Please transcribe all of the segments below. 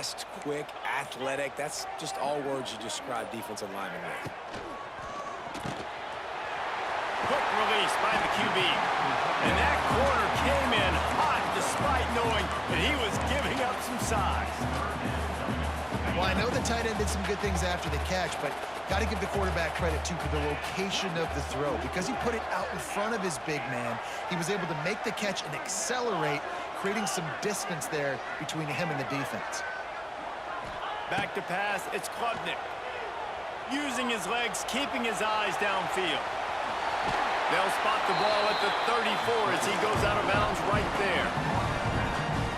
fast, quick, athletic. That's just all words you describe defensive linemen with. Quick release by the QB. And that corner came in hot despite knowing that he was giving up some size. Well, I know the tight end did some good things after the catch, but got to give the quarterback credit, too, for the location of the throw. Because he put it out in front of his big man, he was able to make the catch and accelerate, creating some distance there between him and the defense. Back to pass, it's Klubnik. Using his legs, keeping his eyes downfield. They'll spot the ball at the 34 as he goes out of bounds right there.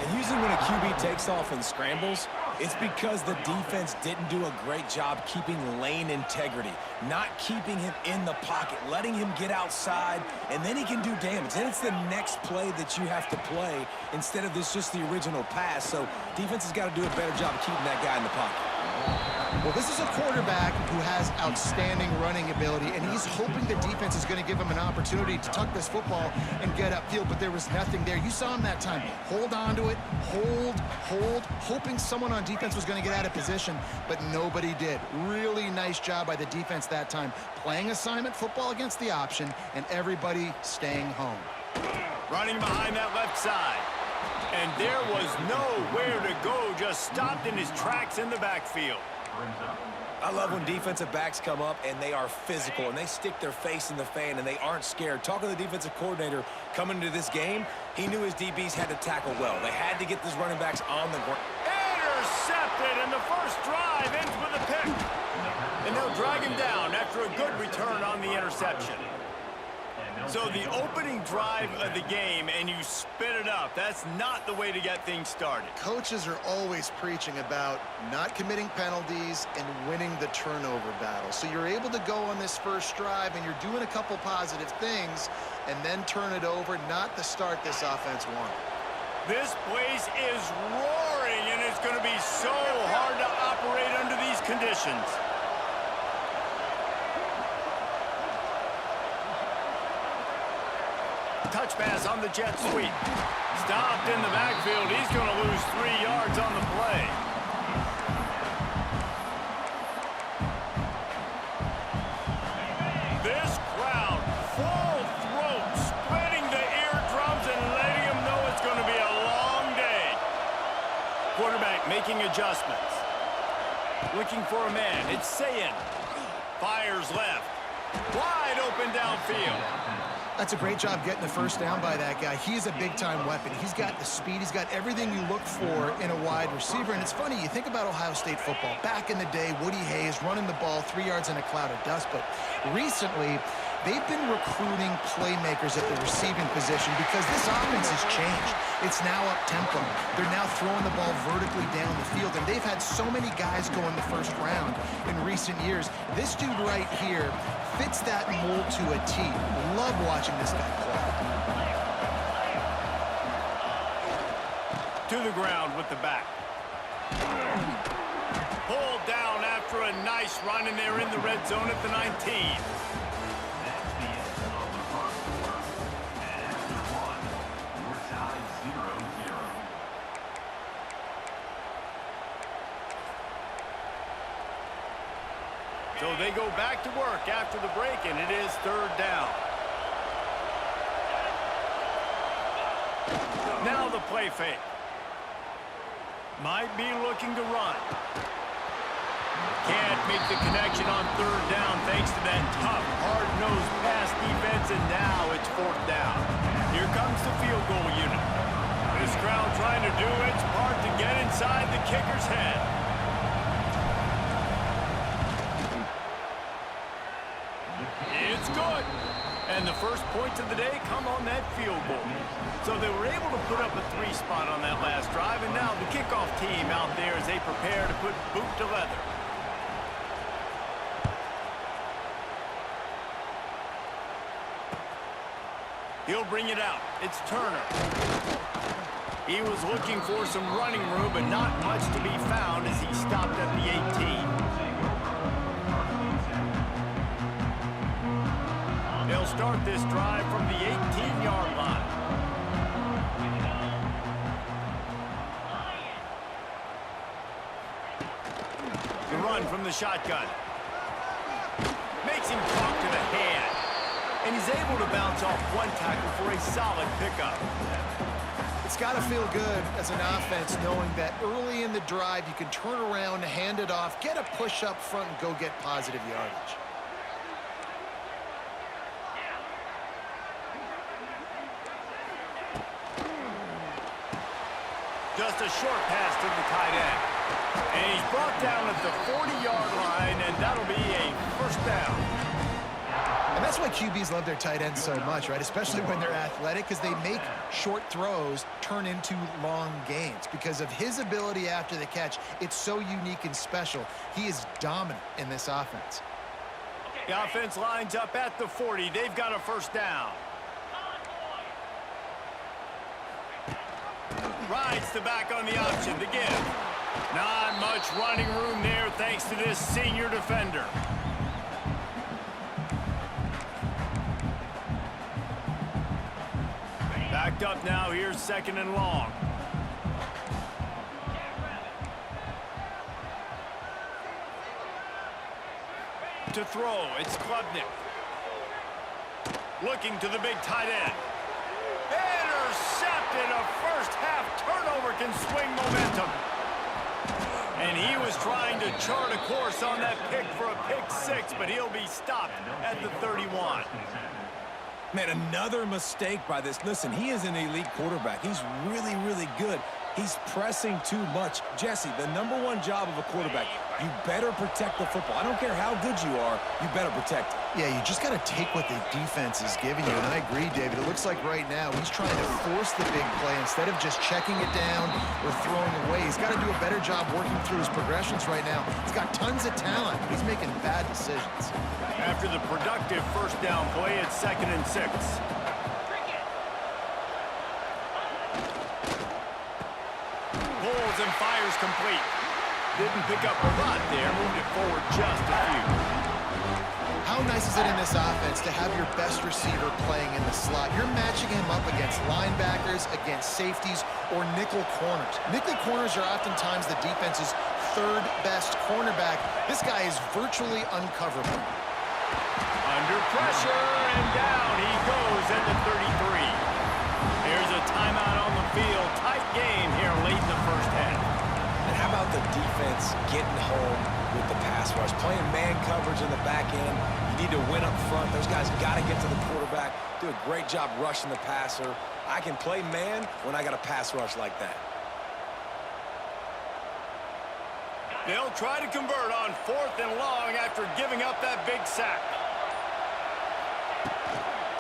And usually when a QB takes off and scrambles, it's because the defense didn't do a great job keeping lane integrity, not keeping him in the pocket, letting him get outside, and then he can do damage. Then it's the next play that you have to play instead of just the original pass. So defense has got to do a better job of keeping that guy in the pocket. Well, this is a quarterback who has outstanding running ability, and he's hoping the defense is going to give him an opportunity to tuck this football and get upfield, but there was nothing there. You saw him that time. Hold on to it, hold, hoping someone on defense was going to get out of position, but nobody did. Really nice job by the defense that time, playing assignment football against the option, and everybody staying home. Running behind that left side. And there was nowhere to go, just stopped in his tracks in the backfield. I love when defensive backs come up and they are physical and they stick their face in the fan and they aren't scared. Talking to the defensive coordinator coming into this game, he knew his DBs had to tackle well. They had to get these running backs on the ground. Intercepted, and the first drive ends with a pick. And they'll drag him down after a good return on the interception. So the opening drive of the game, and you spit it up. That's not the way to get things started. Coaches are always preaching about not committing penalties and winning the turnover battle. So you're able to go on this first drive, and you're doing a couple positive things, and then turn it over, not the start this offense wanted. This place is roaring, and it's going to be so hard to operate under these conditions. Touch pass on the jet sweep. Stopped in the backfield. He's going to lose 3 yards on the play. This crowd, full throat, spreading the eardrums and letting them know it's going to be a long day. Quarterback making adjustments. Looking for a man. It's Sayin. Fires left. Wide open downfield. That's a great job getting the first down by that guy. He's a big-time weapon. He's got the speed. He's got everything you look for in a wide receiver. And it's funny, you think about Ohio State football. Back in the day, Woody Hayes running the ball 3 yards in a cloud of dust. But recently, they've been recruiting playmakers at the receiving position because this offense has changed. It's now up-tempo. They're now throwing the ball vertically down the field. And they've had so many guys go in the first round in recent years. This dude right here fits that mold to a T. Love watching this guy play. To the ground with the back. Pulled down after a nice run, and they're in the red zone at the 19. So they go back to work after the break, and it is third down. Now the play fake. Might be looking to run. Can't make the connection on third down thanks to that tough, hard-nosed pass defense, and now it's fourth down. Here comes the field goal unit. This crowd trying to do its part to get inside the kicker's head. It's good. And the first points of the day come on that field goal. So they were able to put up a 3 spot on that last drive, and now the kickoff team out there as they prepare to put boot to leather. He'll bring it out. It's Turner. He was looking for some running room, but not much to be found as he stopped at the 18. They'll start this drive from the 18-yard line. The run from the shotgun. Makes him talk to the hand. And he's able to bounce off one tackle for a solid pickup. It's got to feel good as an offense knowing that early in the drive you can turn around, hand it off, get a push up front, and go get positive yardage. Just a short pass to the tight end. And he's brought down at the 40-yard line, and that'll be a first down. And that's why QBs love their tight ends so much, right? Especially when they're athletic, because they make short throws turn into long gains. Because of his ability after the catch, it's so unique and special. He is dominant in this offense. The offense lines up at the 40. They've got a first down. Rides the back on the option to give. Not much running room there thanks to this senior defender. Backed up now. Here's second and long. To throw, it's Klubnik. Looking to the big tight end. Intercepted. A first-half turnover can swing momentum. And he was trying to chart a course on that pick for a pick six, but he'll be stopped at the 31. Man, another mistake by this. Listen, he is an elite quarterback. He's really, really good. He's pressing too much. Jesse, the #1 job of a quarterback, you better protect the football. I don't care how good you are, you better protect it. Yeah, you just got to take what the defense is giving you. And I agree, David. It looks like right now he's trying to force the big play instead of just checking it down or throwing away. He's got to do a better job working through his progressions right now. He's got tons of talent. He's making bad decisions. After the productive first down play, it's 2nd and 6. Pulls and fires complete. Didn't pick up a lot there, moved it forward just a few. How nice is it in this offense to have your best receiver playing in the slot? You're matching him up against linebackers, against safeties, or nickel corners. Nickel corners are oftentimes the defense's third best cornerback. This guy is virtually uncoverable. Under pressure, and down he goes at the 33. There's a timeout on the field. Tight game here late in the first half. And how about the defense getting home with the pass rush? Playing man coverage in the back end. You need to win up front. Those guys got to get to the quarterback. Do a great job rushing the passer. I can play man when I got a pass rush like that. They'll try to convert on 4th and long after giving up that big sack.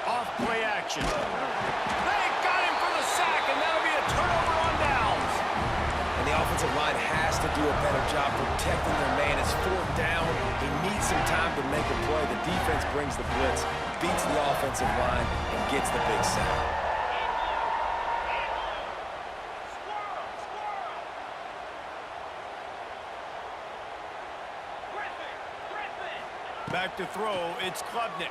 Off play action. They got him for the sack, and that'll be a turnover on downs. And the offensive line has to do a better job protecting their man. It's 4th down. He needs some time to make a play. The defense brings the blitz, beats the offensive line, and gets the big sack. Back to throw, it's Klubnik.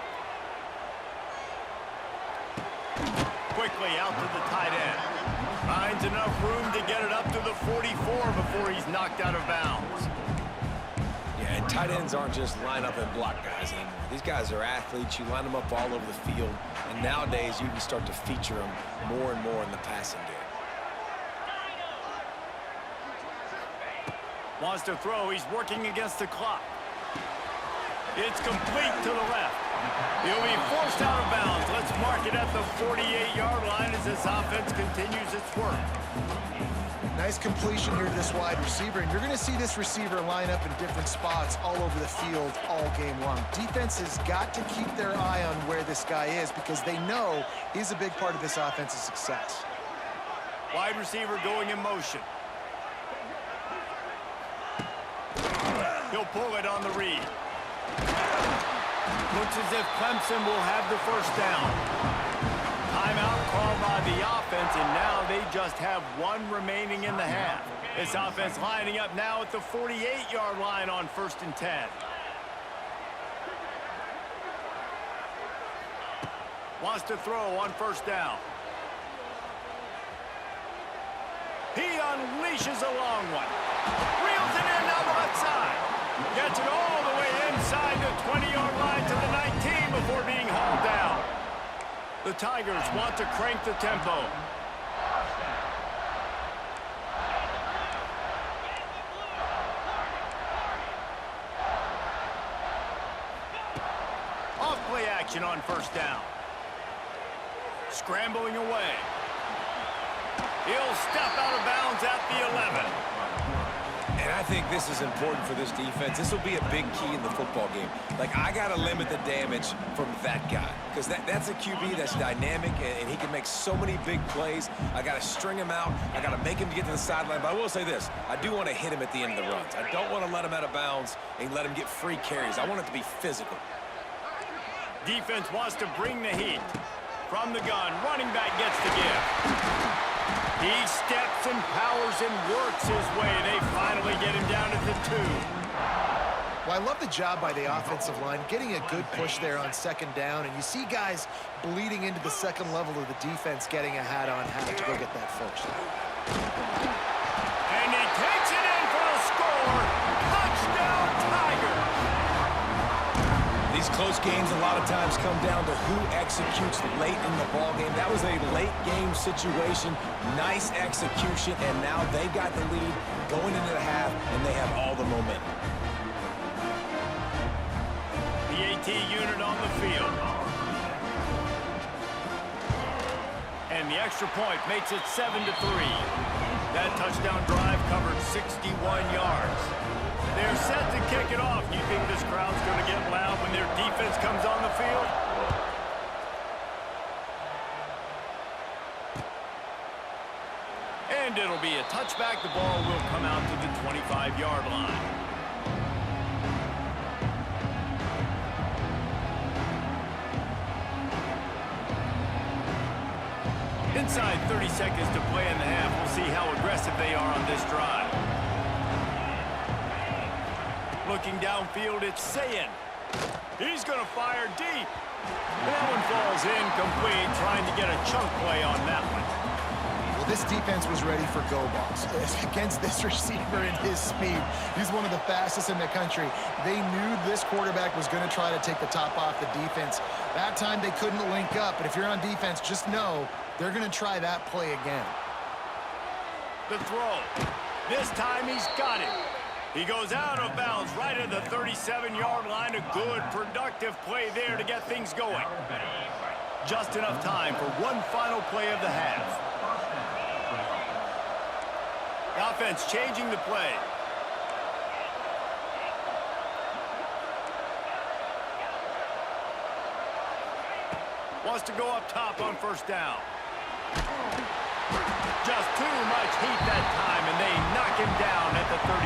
Quickly out to the tight end. Finds enough room to get it up to the 44 before he's knocked out of bounds. Yeah, and tight ends aren't just line up and block guys anymore. These guys are athletes. You line them up all over the field. And nowadays, you can start to feature them more and more in the passing game. Wants to throw. He's working against the clock. It's complete to the left. He'll be forced out of bounds. Let's mark it at the 48-yard line as this offense continues its work. Nice completion here to this wide receiver, and you're going to see this receiver line up in different spots all over the field all game long. Defense has got to keep their eye on where this guy is because they know he's a big part of this offense's success. Wide receiver going in motion. He'll pull it on the read. Looks as if Clemson will have the first down. Timeout called by the offense, and now they just have one remaining in the half. This offense lining up now at the 48-yard line on 1st and 10. Wants to throw on 1st down. He unleashes a long one. Reels it in down the left side. Gets it all the way inside the 20-yard line to the 19 before being hauled down. The Tigers want to crank the tempo. Off-play action on first down. Scrambling away. He'll step out of bounds at the 11. And I think this is important for this defense. This will be a big key in the football game. Like, I got to limit the damage from that guy. Because that's a QB that's dynamic, and he can make so many big plays. I got to string him out. I got to make him get to the sideline. But I will say this. I do want to hit him at the end of the runs. I don't want to let him out of bounds and let him get free carries. I want it to be physical. Defense wants to bring the heat. From the gun, running back gets the give. He steps and powers and works his way. They finally get him down at the 2. Well, I love the job by the offensive line, getting a good push there on second down, and you see guys bleeding into the second level of the defense getting a hat on hat to go get that first. And he takes it in for a score. Touchdown, Tigers! These close games a lot of times come down to who executes late in the ball game. That was a late game situation, nice execution, and now they got the lead going into the half, and they have all the momentum. The AT unit on the field. And the extra point makes it 7-3. That touchdown drive covered 61 yards. They're set to kick it off. You think this crowd's going to get loud when their defense comes on the field? And it'll be a touchback. The ball will come out to the 25-yard line. Inside 30 seconds to play in the half. We'll see how aggressive they are on this drive. Looking downfield, it's Sayin. He's going to fire deep. That one falls incomplete, trying to get a chunk play on that one. Well, this defense was ready for go balls against this receiver and his speed. He's one of the fastest in the country. They knew this quarterback was going to try to take the top off the defense. That time they couldn't link up, but if you're on defense, just know they're going to try that play again. The throw. This time he's got it. He goes out of bounds right at the 37-yard line. A good, productive play there to get things going. Just enough time for one final play of the half. The offense changing the play. Wants to go up top on first down. Just too much heat that time, and they knock him down at the 31.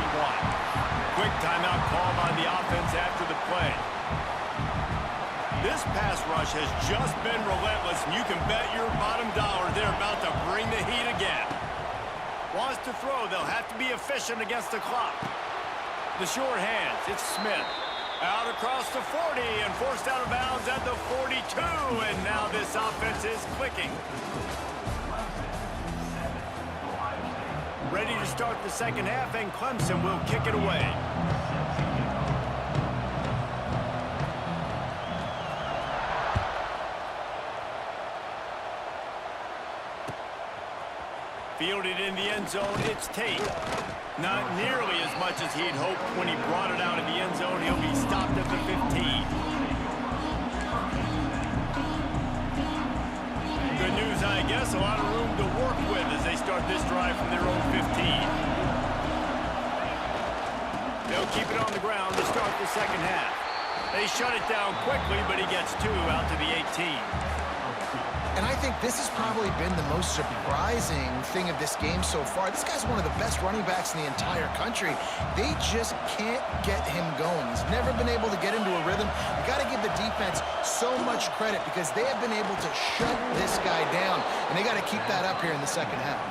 Quick timeout called on the offense after the play. This pass rush has just been relentless, and you can bet your bottom dollar they're about to bring the heat again. Wants to throw. They'll have to be efficient against the clock. The short hands. It's Smith. Out across the 40 and forced out of bounds at the 42, and now this offense is clicking. Ready to start the second half, and Clemson will kick it away. Fielded in the end zone, it's Tate. Not nearly as much as he'd hoped when he brought it out of the end zone. He'll be stopped at the 15. Good news, I guess. A lot of room to work with as they start this drive from their own 15. They'll keep it on the ground to start the second half. They shut it down quickly, but he gets 2 out to the 18. And I think this has probably been the most surprising thing of this game so far. This guy's one of the best running backs in the entire country. They just can't get him going. He's never been able to get into a rhythm. You got to give the defense so much credit because they have been able to shut this guy down, and they got to keep that up here in the second half.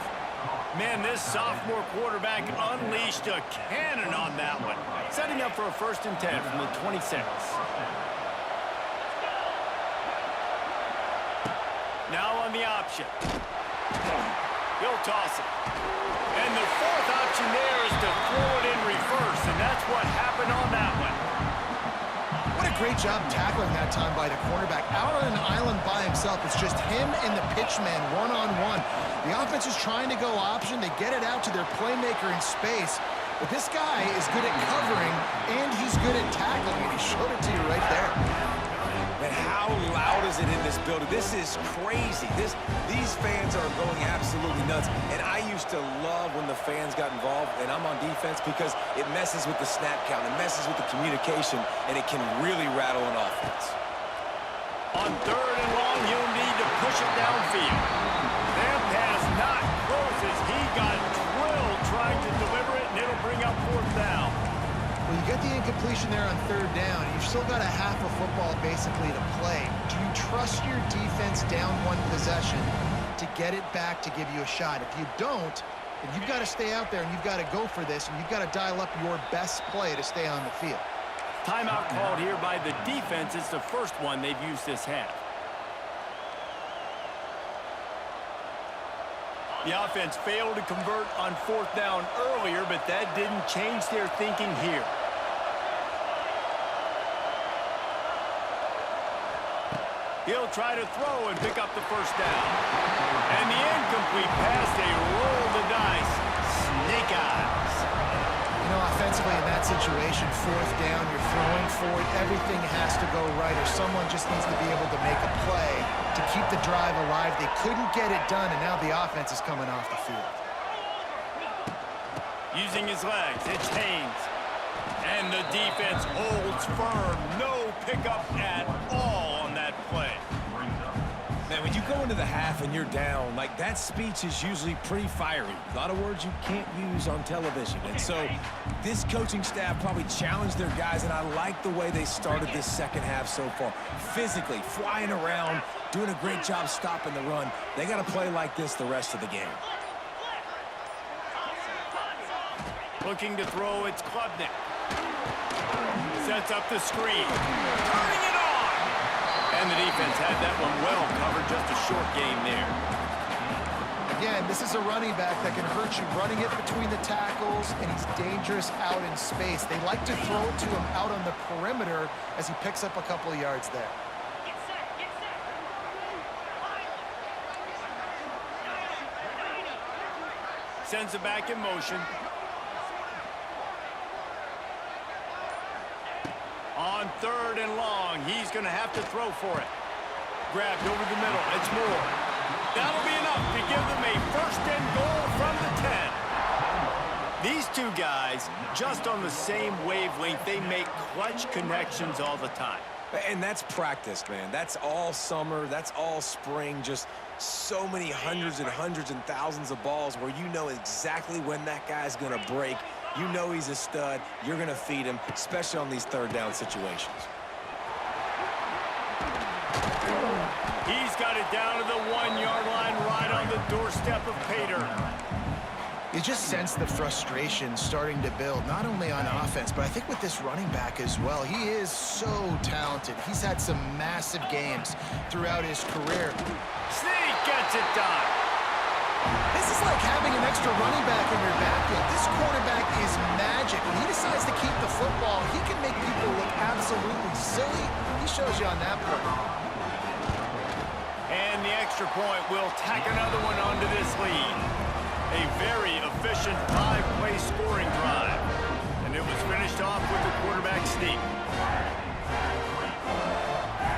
Man, this sophomore quarterback unleashed a cannon on that one. Setting up for a 1st and 10 from the 26. Now on the option. He'll toss it. And the 4th option there is to throw it in reverse, and that's what happened on that one. great job tackling that time by the cornerback. Out on an island by himself, it's just him and the pitchman one-on-one. The offense is trying to go option. They get it out to their playmaker in space. But this guy is good at covering, and he's good at tackling, and he showed it to you right there. Man, how loud is it in this building? This is crazy. These fans are going absolutely nuts. And I used to love when the fans got involved, and I'm on defense because it messes with the snap count, it messes with the communication, and it can really rattle an offense. On 3rd and long, you'll need to push it downfield. That pass not closes. He got drilled trying to deliver it, and it'll bring up 4th down. Well, you get the incompletion there on 3rd down. You've still got a half a football basically to play. Do you trust your defense down 1 possession to get it back to give you a shot? If you don't, then you've got to stay out there and you've got to go for this, and you've got to dial up your best play to stay on the field. Timeout called here by the defense. It's the first one they've used this half. The offense failed to convert on 4th down earlier, but that didn't change their thinking here. He'll try to throw and pick up the 1st down. And the incomplete pass, they roll the dice. Snake eyes. You know, offensively in that situation, 4th down, you're throwing for it. Everything has to go right, or someone just needs to be able to make a play to keep the drive alive. They couldn't get it done, and now the offense is coming off the field. Using his legs, it's Haynes. And the defense holds firm. No pickup at all on that play. Man, when you go into the half and you're down, like, that speech is usually pretty fiery. A lot of words you can't use on television. And so this coaching staff probably challenged their guys, and I like the way they started this second half so far. Physically, flying around, doing a great job stopping the run. They got to play like this the rest of the game. Looking to throw, it's Klubnik. Sets up the screen. Turning it on! And the defense had that one well covered, just a short game there. Again, this is a running back that can hurt you running it between the tackles, and he's dangerous out in space. They like to throw it to him out on the perimeter as he picks up a couple of yards there. Sends it back in motion. On 3rd and long, he's going to have to throw for it. Grabbed over the middle. It's Moore. That'll be enough to give them a 1st and goal from the 10. These two guys, just on the same wavelength, they make clutch connections all the time. And that's practiced, man. That's all summer. That's all spring. Just so many hundreds and hundreds and thousands of balls where you know exactly when that guy's going to break. You know he's a stud. You're going to feed him, especially on these 3rd down situations. He's got it down to the 1-yard line, right on the doorstep of Pater. You just sense the frustration starting to build, not only on offense, but I think with this running back as well. He is so talented. He's had some massive games throughout his career. Sneak gets it done. This is like having an extra running back in your backfield. This quarterback is magic. When he decides to keep the football, he can make people look absolutely silly. He shows you on that play. And the extra point will tack another one onto this lead. A very efficient 5-play scoring drive. And it was finished off with the quarterback sneak.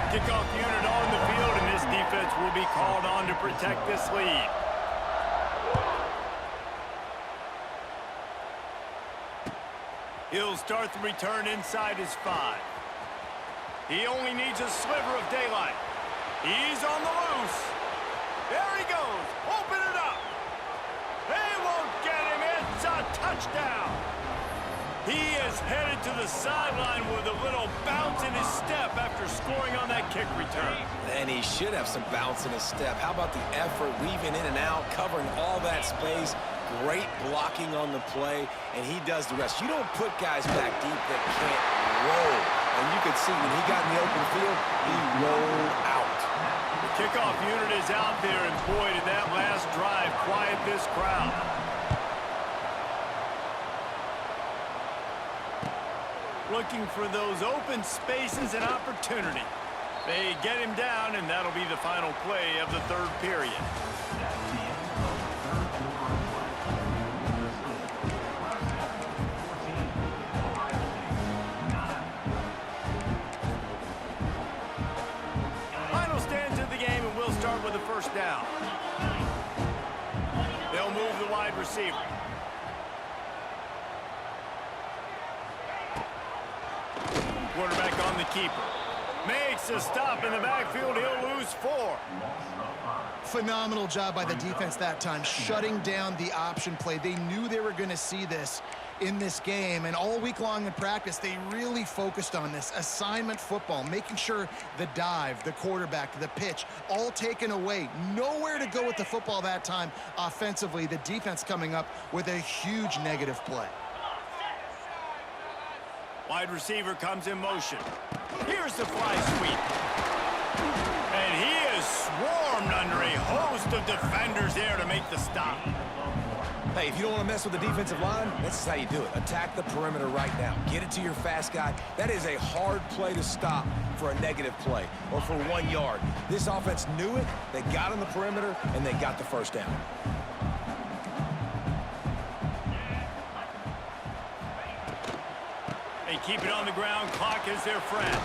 Kickoff unit on the field, and this defense will be called on to protect this lead. He'll start the return inside his 5. He only needs a sliver of daylight. He's on the loose. There he goes. Open it up. They won't get him. It's a touchdown. He is headed to the sideline with a little bounce in his step after scoring on that kick return. And he should have some bounce in his step. How about the effort, weaving in and out, covering all that space. Great blocking on the play, and he does the rest. You don't put guys back deep that can't roll. And you could see when he got in the open field, he rolled out. The kickoff unit is out there, and boy, did that last drive quiet this crowd. looking for those open spaces and opportunity. They get him down, and that'll be the final play of the third period. Final stands of the game, and we'll start with a first down. They'll move the wide receiver. Quarterback on the keeper. Makes a stop in the backfield. He'll lose 4. Phenomenal job by the defense that time, shutting down the option play. They knew they were going to see this in this game, and all week long in practice, they really focused on this assignment football, making sure the dive, the quarterback, the pitch, all taken away. Nowhere to go with the football that time offensively. The defense coming up with a huge negative play. Wide receiver comes in motion. Here's the fly sweep. And he is swarmed under a host of defenders there to make the stop. Hey, if you don't want to mess with the defensive line, this is how you do it. Attack the perimeter right now. Get it to your fast guy. That is a hard play to stop for a negative play or for 1 yard. This offense knew it. They got on the perimeter, and they got the first down. They keep it on the ground. Clock is their friend.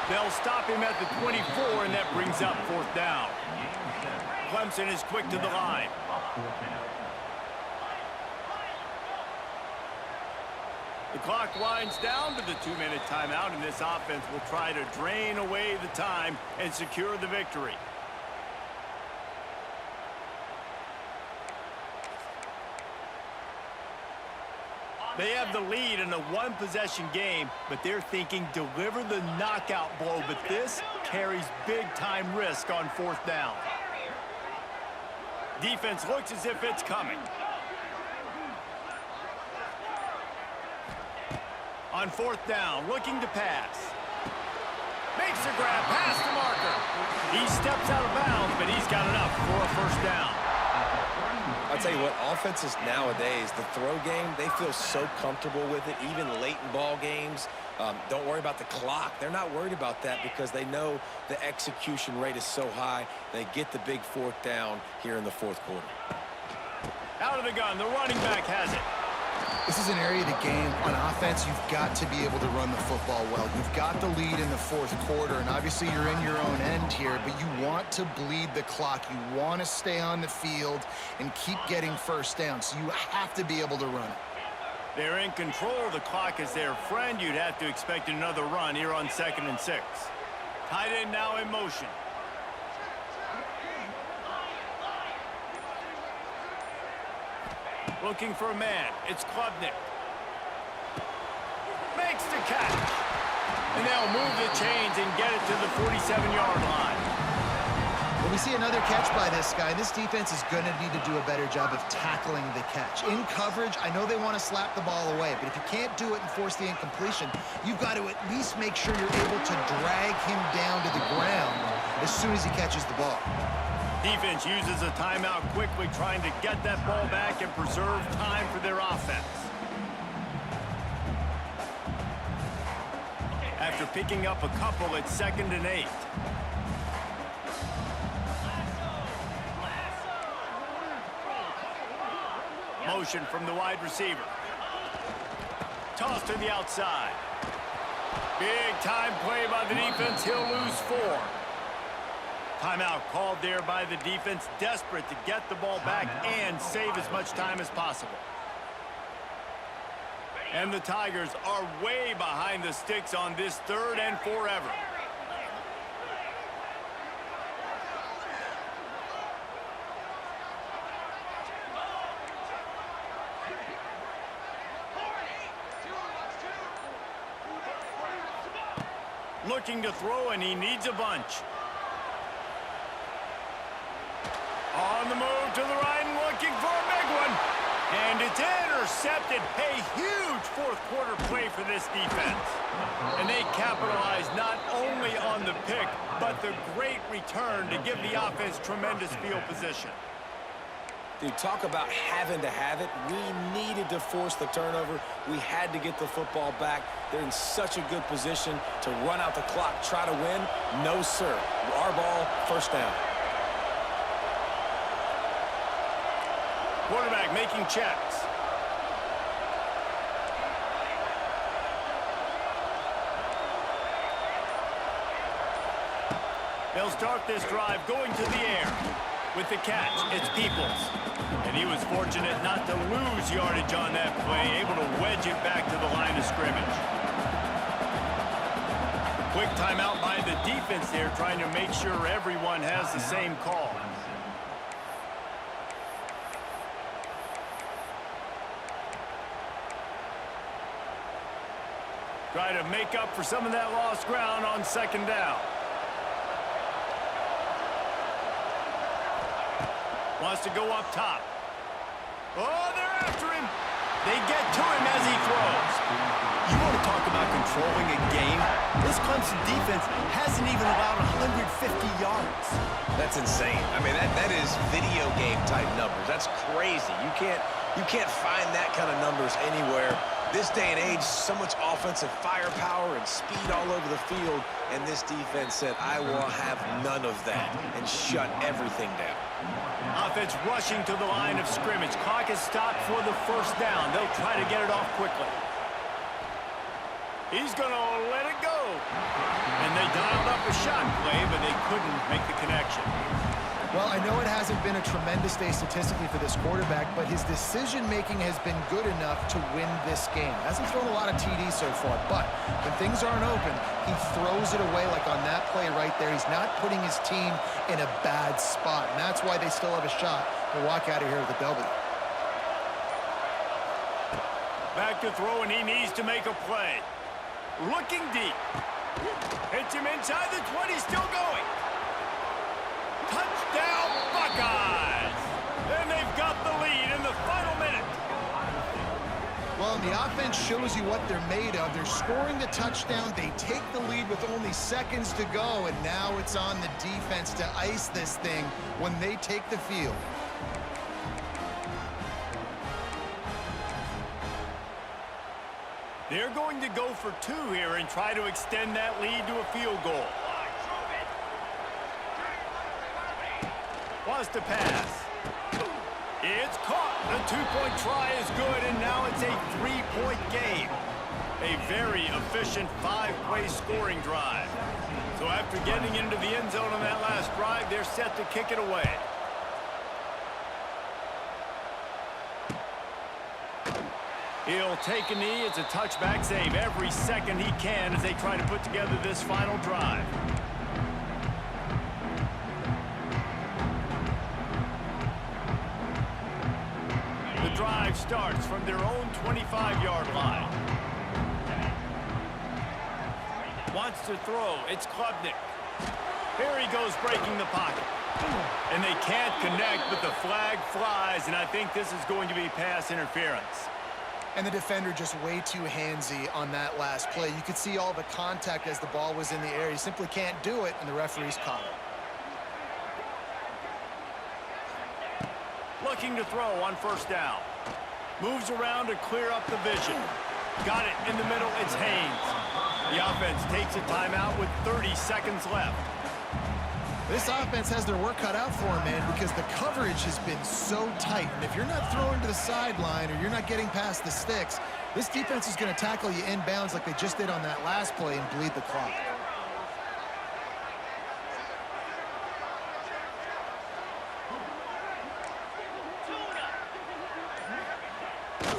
They'll stop him at the 24, and that brings up fourth down. Clemson is quick to the line. The clock winds down to the 2-minute timeout, and this offense will try to drain away the time and secure the victory. They have the lead in a one-possession game, but they're thinking deliver the knockout blow, but this carries big-time risk on fourth down. Defense looks as if it's coming. On fourth down, looking to pass. Makes a grab, past the marker. He steps out of bounds, but he's got enough for a first down. I'll tell you what, offenses nowadays, the throw game, they feel so comfortable with it, even late in ball games. Don't worry about the clock. They're not worried about that because they know the execution rate is so high. They get the big fourth down here in the fourth quarter. Out of the gun, the running back has it. This is an area of the game on offense you've got to be able to run the football well. You've got the lead in the fourth quarter, and obviously you're in your own end here, but you want to bleed the clock. You want to stay on the field and keep getting first down, so you have to be able to run it. They're in control. The clock is their friend. You'd have to expect another run here on 2nd and 6. Tight end now in motion. Looking for a man. It's Klubnik. Makes the catch. And they'll move the chains and get it to the 47-yard line. When we see another catch by this guy, this defense is going to need to do a better job of tackling the catch. In coverage, I know they want to slap the ball away, but if you can't do it and force the incompletion, you've got to at least make sure you're able to drag him down to the ground as soon as he catches the ball. Defense uses a timeout quickly, trying to get that ball back and preserve time for their offense. After picking up a couple, it's 2nd and 8. Motion from the wide receiver. Toss to the outside. Big time play by the defense. He'll lose 4. Timeout called there by the defense, desperate to get the ball back and save as much time as possible. And the Tigers are way behind the sticks on this 3rd and forever. Looking to throw, and he needs a bunch. On the move to the right and looking for a big one. And it's intercepted. A huge fourth quarter play for this defense. And they capitalize not only on the pick, but the great return to give the offense tremendous field position. Dude, talk about having to have it. We needed to force the turnover. We had to get the football back. They're in such a good position to run out the clock, try to win. No, sir. Our ball, first down. Quarterback making checks. They'll start this drive going to the air. With the catch, it's Peoples. And he was fortunate not to lose yardage on that play, able to wedge it back to the line of scrimmage. Quick timeout by the defense there, trying to make sure everyone has the same call. Try to make up for some of that lost ground on second down. Wants to go up top. Oh, they're after him. They get to him as he throws. You want to talk about controlling a game? This Clemson defense hasn't even allowed 150 yards. That's insane. I mean, that is video game type numbers. That's crazy. You can't find that kind of numbers anywhere. This day and age, so much offensive firepower and speed all over the field, and this defense said, I will have none of that, and shut everything down. Offense rushing to the line of scrimmage. Clock is stopped for the first down. They'll try to get it off quickly. He's going to let it go. And they dialed up a shot play, but they couldn't make the connection. Well, I know it hasn't been a tremendous day statistically for this quarterback, but his decision-making has been good enough to win this game. Hasn't thrown a lot of TDs so far, but when things aren't open, he throws it away like on that play right there. He's not putting his team in a bad spot, and that's why they still have a shot to walk out of here with a W. Back to throw, and he needs to make a play. Looking deep. Hits him inside the 20, still going. Touchdown, Buckeyes! And they've got the lead in the final minute. Well, and the offense shows you what they're made of. They're scoring the touchdown. They take the lead with only seconds to go, and now it's on the defense to ice this thing when they take the field. They're going to go for two here and try to extend that lead to a field goal. Wants to pass. It's caught. The two-point try is good, and now it's a three-point game. A very efficient five-play scoring drive. So after getting into the end zone on that last drive, they're set to kick it away. He'll take a knee. It's a touchback save every second he can as they try to put together this final drive. The drive starts from their own 25-yard line. Wants to throw. It's Klubnik. Here he goes breaking the pocket. And they can't connect, but the flag flies, and I think this is going to be pass interference. And the defender just way too handsy on that last play. You could see all the contact as the ball was in the air. He simply can't do it, and the referee's caught it. Looking to throw on first down. Moves around to clear up the vision. Got it in the middle. It's Haynes. The offense takes a timeout with 30 seconds left. This offense has their work cut out for them, man, because the coverage has been so tight. And if you're not throwing to the sideline or you're not getting past the sticks, this defense is going to tackle you inbounds like they just did on that last play and bleed the clock.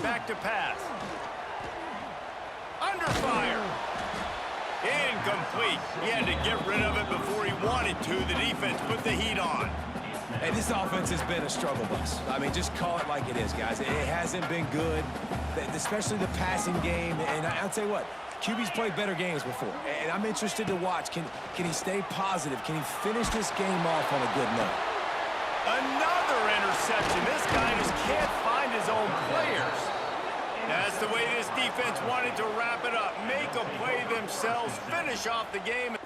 Back to pass. Under fire. Incomplete. He had to get rid of it before he wanted to. The defense put the heat on. Hey, this offense has been a struggle bus. I mean, just call it like it is, guys. It hasn't been good, especially the passing game. And I'll tell you what, QB's played better games before. And I'm interested to watch. Can he stay positive? Can he finish this game off on a good note? Another interception. This guy just can't find his own players. That's the way this defense wanted to wrap it up. Make a play themselves, finish off the game.